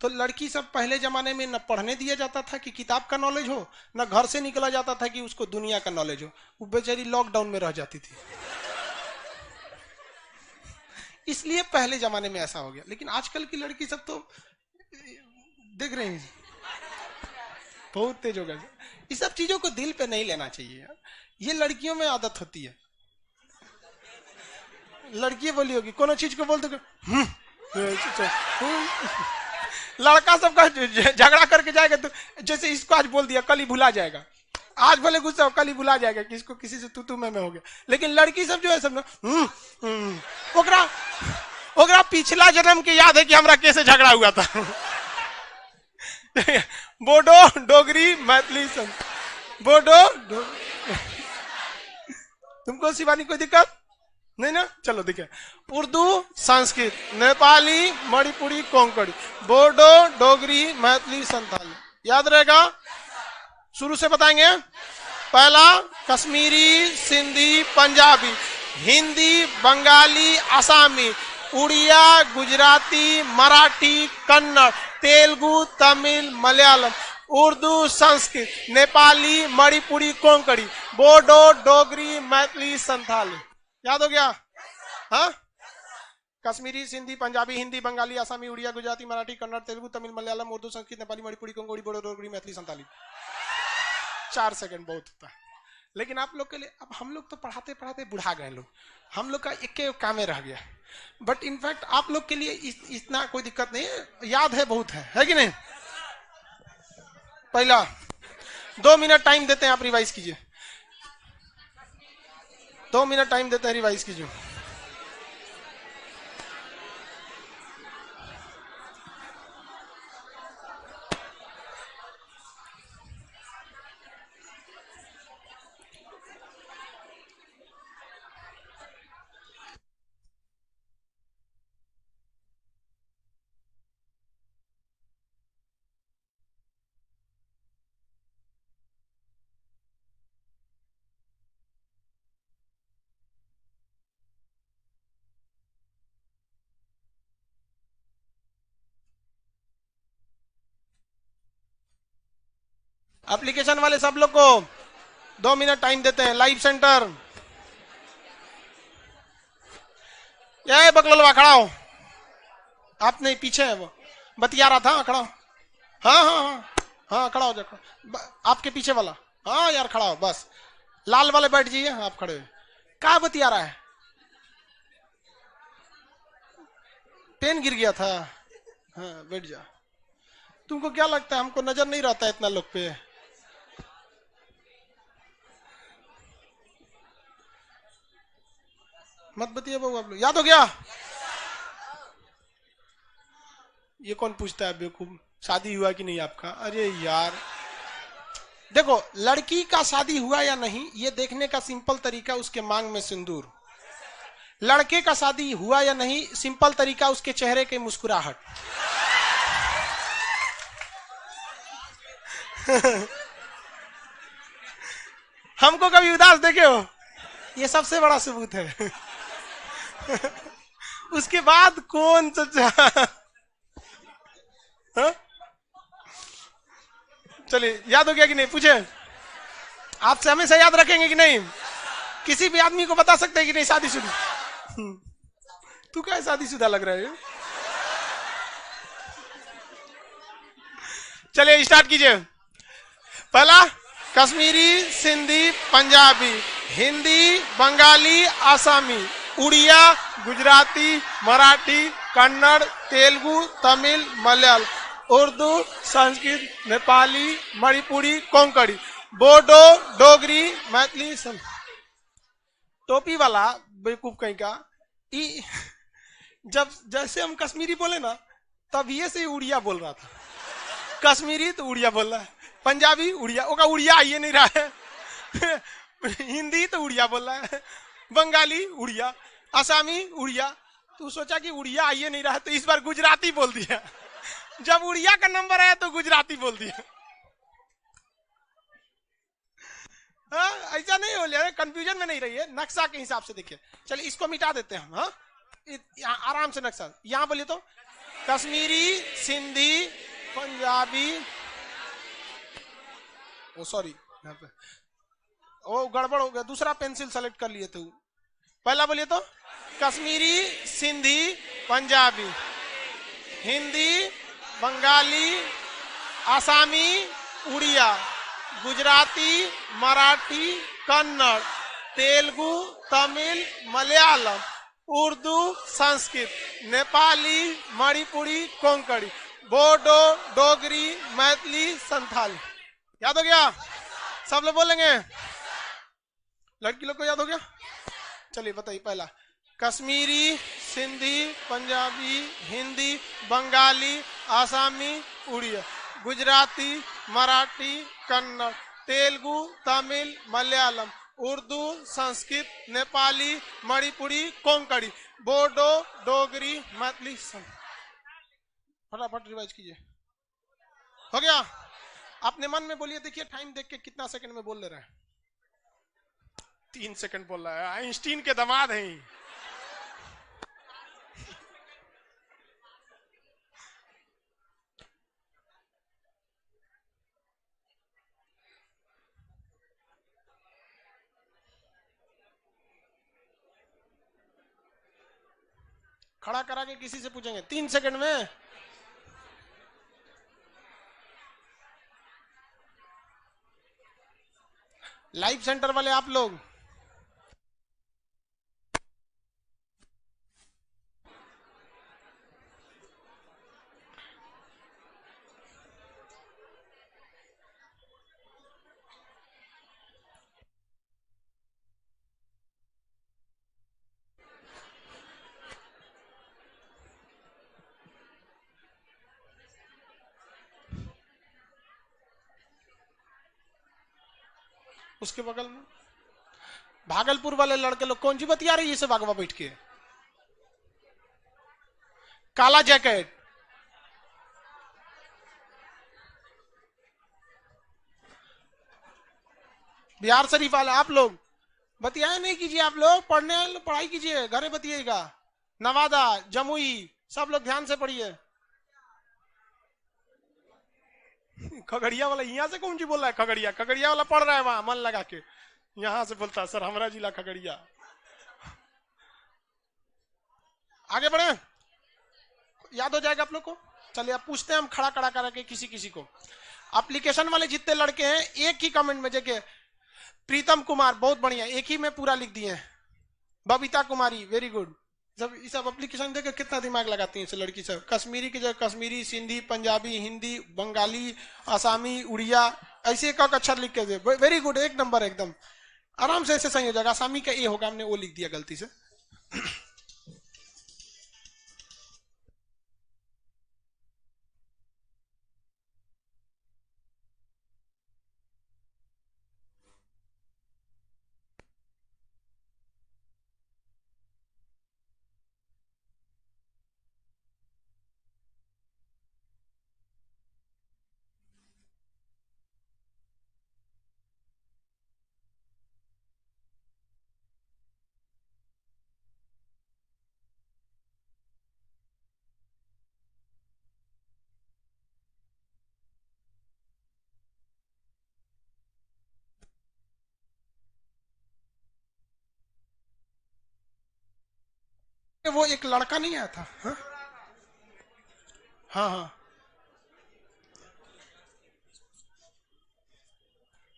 तो लड़की सब पहले जमाने में न पढ़ने दिया जाता था कि किताब का नॉलेज हो, न घर से निकला जाता था कि उसको दुनिया का नॉलेज हो। वो बेचारी लॉकडाउन में रह जाती थी, इसलिए पहले जमाने में ऐसा हो गया। लेकिन आजकल की लड़की सब तो देख रहे हैं बहुत तेज हो गया। इस सब चीजों को दिल पे नहीं लेना चाहिए यार, ये लड़कियों में आदत होती है। लड़की बोली होगी कोनो चीज को बोलते लड़का सबका झगड़ा करके जाएगा तो जैसे इसको आज बोल दिया कल ही भुला जाएगा, आज भले गुस्सा हो कल ही भुला जाएगा कि इसको किसी से तू मैं हो गया। लेकिन लड़की सब जो है सब ओकरा पिछला जन्म की याद है कि हमरा कैसे झगड़ा हुआ था। बोडो, डोगरी, मैथिली, बोडो, तुमको शिवानी कोई दिक्कत नहीं ना? चलो देखिए, उर्दू, संस्कृत, नेपाली, मणिपुरी, कोंकणी, बोडो, डोगरी, मैथिली, संथाली। याद रहेगा? शुरू से बताएंगे। पहला कश्मीरी, सिंधी, पंजाबी, हिंदी, बंगाली, आसामी, उड़िया, गुजराती, मराठी, कन्नड़, तेलुगु, तमिल, मलयालम, उर्दू, संस्कृत, नेपाली, मणिपुरी, कोंकणी, बोडो, डोगरी, मैथिली, संथाली। याद हो गया? हाँ, कश्मीरी, सिंधी, पंजाबी, हिंदी, बंगाली, आसामी, उड़िया, गुजराती, मराठी, कन्नड़, तेलुगु, तमिल, मलयालम, उर्दू, संस्कृत, नेपाली, मणिपुरी, कोंकणी, बोडो, डोगरी, मैथिली, संथाली। 4 सेकंड बहुत होता है, लेकिन आप लोग के लिए अब हम लोग तो पढ़ाते पढ़ाते बुढ़ा गए लोग, हम लोग का एक काम में रह गया। बट इनफैक्ट आप लोग के लिए इतना कोई दिक्कत नहीं है, याद है बहुत है कि नहीं? पहला 2 मिनट टाइम देते हैं, आप रिवाइज कीजिए। 2 मिनट टाइम देते हैं, रिवाइज कीजिए। एप्लीकेशन वाले सब लोग को 2 मिनट टाइम देते हैं। लाइव सेंटर, ये बकलोलवा खड़ा हो। आप नहीं, पीछे है वो, बतिया रहा था। खड़ा हो। हाँ हाँ हाँ हाँ, खड़ा हो जाओ। आपके पीछे वाला, हाँ यार खड़ा हो बस। लाल वाले बैठ जाइए, आप खड़े हुए। क्या बतिया रहा है? पेन गिर गया था। हाँ बैठ जा। तुमको क्या लगता है हमको नजर नहीं रहता है इतना लोग पे? मत बतिए बहू आप लोग। याद हो गया? ये कौन पूछता है बेवकूफ, शादी हुआ कि नहीं आपका? अरे यार देखो, लड़की का शादी हुआ या नहीं ये देखने का सिंपल तरीका उसके मांग में सिंदूर। लड़के का शादी हुआ या नहीं सिंपल तरीका उसके चेहरे के मुस्कुराहट। हमको कभी उदास देखे हो? ये सबसे बड़ा सबूत है। उसके बाद कौन सच्चा। चलिए, याद हो गया कि नहीं? पूछे, आप हमेशा याद रखेंगे कि नहीं? किसी भी आदमी को बता सकते हैं कि नहीं शादीशुदा? तू क्या शादीशुदा लग रहा है? चलिए स्टार्ट कीजिए। पहला, कश्मीरी, सिंधी, पंजाबी, हिंदी, बंगाली, आसामी, उड़िया, गुजराती, मराठी, कन्नड़, तेलुगु, तमिल, मलयालम, उर्दू, संस्कृत, नेपाली, मणिपुरी, कोंकणी, बोडो, डोगरी, मैथिली। टोपी वाला बेवकूफ कहीं का, जब जैसे हम कश्मीरी बोले ना, तब ये से उड़िया बोल रहा था। कश्मीरी तो उड़िया बोल रहा है, पंजाबी उड़िया, ओका उड़िया आइए नहीं रहा है। हिंदी तो उड़िया बोल रहा है, बंगाली उड़िया, आसामी उड़िया। तो सोचा कि उड़िया आइए नहीं रहा है, तो इस बार गुजराती बोल दिया। जब उड़िया का नंबर आया तो गुजराती बोल दिया। ऐसा नहीं हो लिया, कंफ्यूजन में नहीं रहिए, नक्शा के हिसाब से देखिए। चलिए इसको मिटा देते हैं हम। हाँ आराम से नक्शा यहाँ बोलिए तो, कश्मीरी, सिंधी, पंजाबी, ओ सॉरी यहाँ पे ओ गड़बड़ हो गया, दूसरा पेंसिल सेलेक्ट कर लिए थे। पहला बोलिए तो, कश्मीरी, सिंधी, पंजाबी, हिंदी, बंगाली, आसामी, उड़िया, गुजराती, मराठी, कन्नड़, तेलुगु, तमिल, मलयालम, उर्दू, संस्कृत, नेपाली, मणिपुरी, कोंकणी, बोडो, डोगरी, मैथिली, संथाली। याद हो गया? सब लोग बोलेंगे? लड़की लोग को याद हो गया? चलिए बताइए। पहला, कश्मीरी, सिंधी, पंजाबी, हिंदी, बंगाली, आसामी, उड़िया, गुजराती, मराठी, कन्नड़, तेलुगु, तमिल, मलयालम, उर्दू, संस्कृत, नेपाली, मणिपुरी, कोंकणी, बोडो, डोगरी, मैथिली। फटाफट रिवाइज कीजिए। हो गया? अपने मन में बोलिए, देखिए टाइम देख के कितना सेकंड में बोल ले रहा है। 3 सेकंड बोल रहा है। आइंस्टीन के दामाद हैं। खड़ा करा के किसी से पूछेंगे 3 सेकंड में। लाइव सेंटर वाले आप लोग, उसके बगल में भागलपुर वाले लड़के लोग कौन सी बतिया रही है सब आगवा बैठ के? काला जैकेट, बिहार शरीफ वाले आप लोग बतिया नहीं कीजिए। आप लोग पढ़ाई कीजिए, घरे बतिएगा। नवादा, जमुई, सब लोग ध्यान से पढ़िए। खगड़िया वाला यहाँ से कौन जी बोल रहा है? खगड़िया खगड़िया वाला पढ़ रहा है वहां मन लगा के, यहाँ से बोलता है सर हमारा जिला खगड़िया। आगे बढ़े, याद हो जाएगा आप लोग को। चलिए अब पूछते हैं हम खड़ा खड़ा करके किसी किसी को। एप्लीकेशन वाले जितने लड़के हैं एक ही कमेंट में देखे, प्रीतम कुमार बहुत बढ़िया, एक ही में पूरा लिख दिए हैं। बबीता कुमारी वेरी गुड। जब ये सब एप्लीकेशन देखे कितना दिमाग लगाती हैं लड़की सब। कश्मीरी की जगह कश्मीरी, सिंधी, पंजाबी, हिंदी, बंगाली, आसामी, उड़िया, ऐसे एक अक्षर लिख के दे। वेरी गुड, एक नंबर एकदम आराम से ऐसे सही हो जाएगा। आसामी का ए होगा, हमने वो लिख दिया गलती से। वो एक लड़का नहीं आया था? हाँ हाँ हाँ,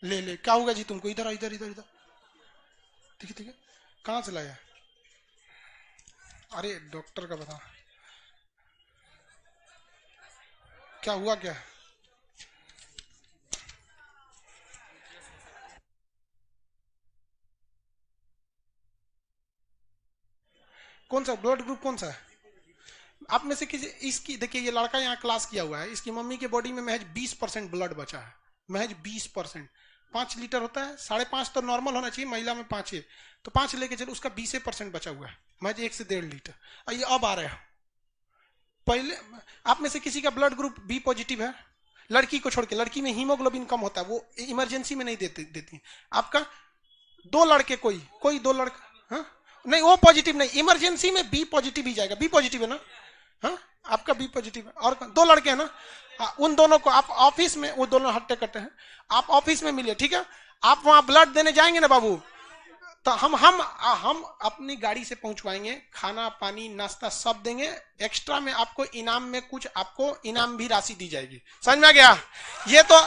ले ले, क्या होगा जी तुमको? इधर इधर इधर इधर, ठीक है ठीक है। कहाँ से लाया? अरे डॉक्टर का बता, क्या हुआ क्या? कौन सा ब्लड ग्रुप कौन सा है? आप में से किसी, इसकी देखिए ये लड़का यहाँ क्लास किया हुआ है, इसकी मम्मी के बॉडी में महज 20% ब्लड बचा है, महज 20%। 5 लीटर होता है, 5.5 तो नॉर्मल होना चाहिए, महिला में 5 है, तो 5 लेके चलो, उसका 20% बचा हुआ है, महज 1 से 1.5 लीटर। ये अब आ रहा है। पहले आप में से किसी का ब्लड ग्रुप बी पॉजिटिव है? लड़की को छोड़ के, लड़की में हीमोग्लोबिन कम होता है, वो इमरजेंसी में नहीं देती। आपका 2 लड़के, कोई 2 लड़का, हाँ नहीं वो पॉजिटिव नहीं, इमरजेंसी में बी पॉजिटिव ही जाएगा। बी पॉजिटिव है ना? हाँ आपका बी पॉजिटिव है, और 2 लड़के हैं ना? उन दोनों को आप ऑफिस में, वो दोनों हट्टे कट्टे हैं, आप ऑफिस में मिलिए, ठीक है? आप वहां ब्लड देने जाएंगे ना बाबू, तो हम अपनी गाड़ी से पहुंचवाएंगे, खाना पानी नाश्ता सब देंगे, एक्स्ट्रा में आपको इनाम में कुछ, आपको इनाम भी राशि दी जाएगी। समझ में आ गया? ये तो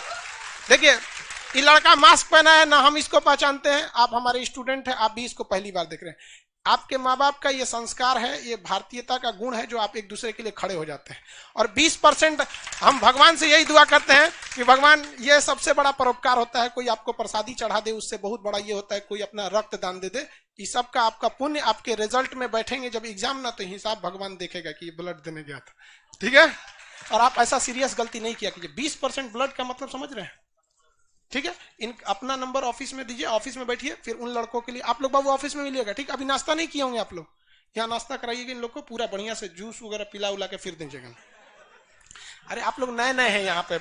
देखिए, ये लड़का मास्क पहना है ना, हम इसको पहचानते हैं, आप हमारे स्टूडेंट हैं, आप भी इसको पहली बार देख रहे हैं। आपके माँ बाप का ये संस्कार है, ये भारतीयता का गुण है, जो आप एक दूसरे के लिए खड़े हो जाते हैं। और 20% हम भगवान से यही दुआ करते हैं कि भगवान, ये सबसे बड़ा परोपकार होता है, कोई आपको प्रसादी चढ़ा दे, उससे बहुत बड़ा ये होता है कोई अपना रक्त दान दे दे। इस सब का आपका पुण्य आपके रिजल्ट में बैठेंगे जब एग्जाम ना, तो हिसाब भगवान देखेगा कि ये ब्लड देने गया था, ठीक है? और आप ऐसा सीरियस गलती नहीं किया कीजिए। 20% ब्लड का मतलब समझ रहे हैं? ठीक है, इन अपना नंबर ऑफिस में दीजिए, ऑफिस में बैठिए, फिर उन लड़कों के लिए आप लोग बाबू ऑफिस में मिलिएगा, ठीक? अभी नाश्ता नहीं किए होंगे आप लोग, यहाँ नाश्ता कराइएगा इन लोग को, पूरा बढ़िया से जूस वगैरह पिला उला के फिर दीजिएगा। अरे आप लोग नए नए हैं यहाँ पे।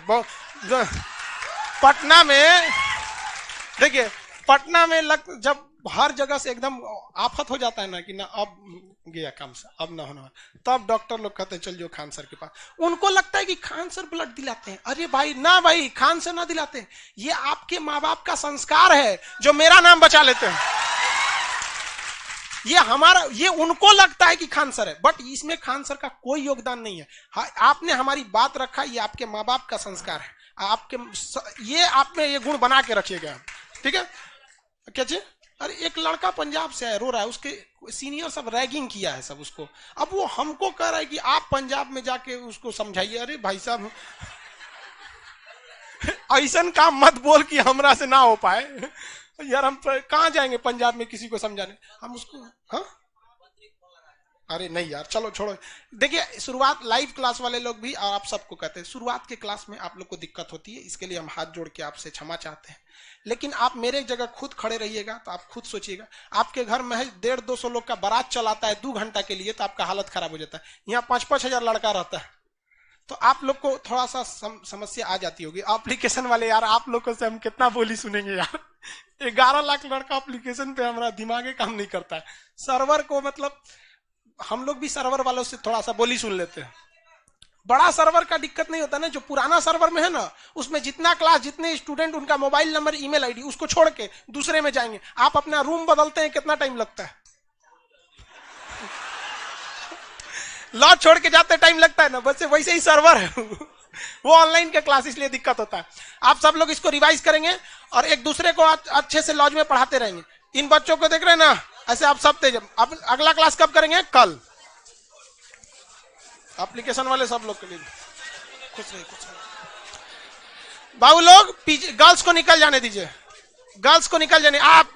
पटना में देखिए, पटना में जब हर जगह से एकदम आफत हो जाता है ना कि ना अब गया काम से, अब ना होना, तब डॉक्टर लोग कहते हैं चल जो खान सर के पास। उनको लगता है कि खान सर ब्लड दिलाते हैं। अरे भाई ना, भाई खान सर ना दिलाते हैं, ये आपके माँ बाप का संस्कार है जो मेरा नाम बचा लेते हैं। ये हमारा, ये उनको लगता है कि खान सर है, बट इसमें खान सर का कोई योगदान नहीं है। आपने हमारी बात रखा, ये आपके माँ बाप का संस्कार है, आपके ये आप में ये गुण बना के रखिएगा, ठीक है? क्या चीज? अरे एक लड़का पंजाब से है, रो रहा है, उसके सीनियर सब रैगिंग किया है सब उसको, अब वो हमको कह रहा है कि आप पंजाब में जाके उसको समझाइए। अरे भाई साहब ऐसा काम मत बोल कि हमरा से ना हो पाए यार, हम कहाँ जाएंगे पंजाब में किसी को समझाने, हम उसको, हाँ अरे नहीं यार, चलो छोड़ो। देखिए शुरुआत, लाइव क्लास वाले लोग भी और आप सबको कहते हैं, शुरुआत के क्लास में आप लोग को दिक्कत होती है, इसके लिए हम हाथ जोड़ के आपसे क्षमा चाहते हैं। लेकिन आप मेरे जगह खुद खड़े रहिएगा तो आप खुद सोचिएगा, आपके घर में 150-200 लोग का बारात चलाता है 2 घंटा के लिए, तो आपका हालत खराब हो जाता है। यहाँ 5-5 हजार लड़का रहता है, तो आप लोग को थोड़ा सा समस्या आ जाती होगी। एप्लीकेशन वाले यार, आप लोगों से हम कितना बोली सुनेंगे यार। 11 लाख लड़का एप्लीकेशन पे, हमारा दिमाग काम नहीं करता है। सर्वर को मतलब हम लोग भी सर्वर वालों से थोड़ा सा बोली सुन लेते हैं, बड़ा सर्वर का दिक्कत नहीं होता ना, जो पुराना सर्वर में है ना, उसमें जितना क्लास, जितने स्टूडेंट, उनका मोबाइल नंबर, ईमेल आईडी, उसको छोड़ के दूसरे में जाएंगे। आप अपना रूम बदलते हैं कितना टाइम लगता है? लॉज छोड़ के जाते टाइम लगता है ना, वैसे वैसे ही सर्वर है वो ऑनलाइन का क्लास, इसलिए दिक्कत होता है। आप सब लोग इसको रिवाइज करेंगे और एक दूसरे को अच्छे से लॉज में पढ़ाते रहेंगे। इन बच्चों को देख रहे हैं ना, ऐसे आप सब तेज। अब अगला क्लास कब करेंगे? कल। एप्लीकेशन वाले सब लोग के लिए कुछ नहीं। बाबू लोग गर्ल्स को निकल जाने दीजिए, गर्ल्स को निकल जाने। आप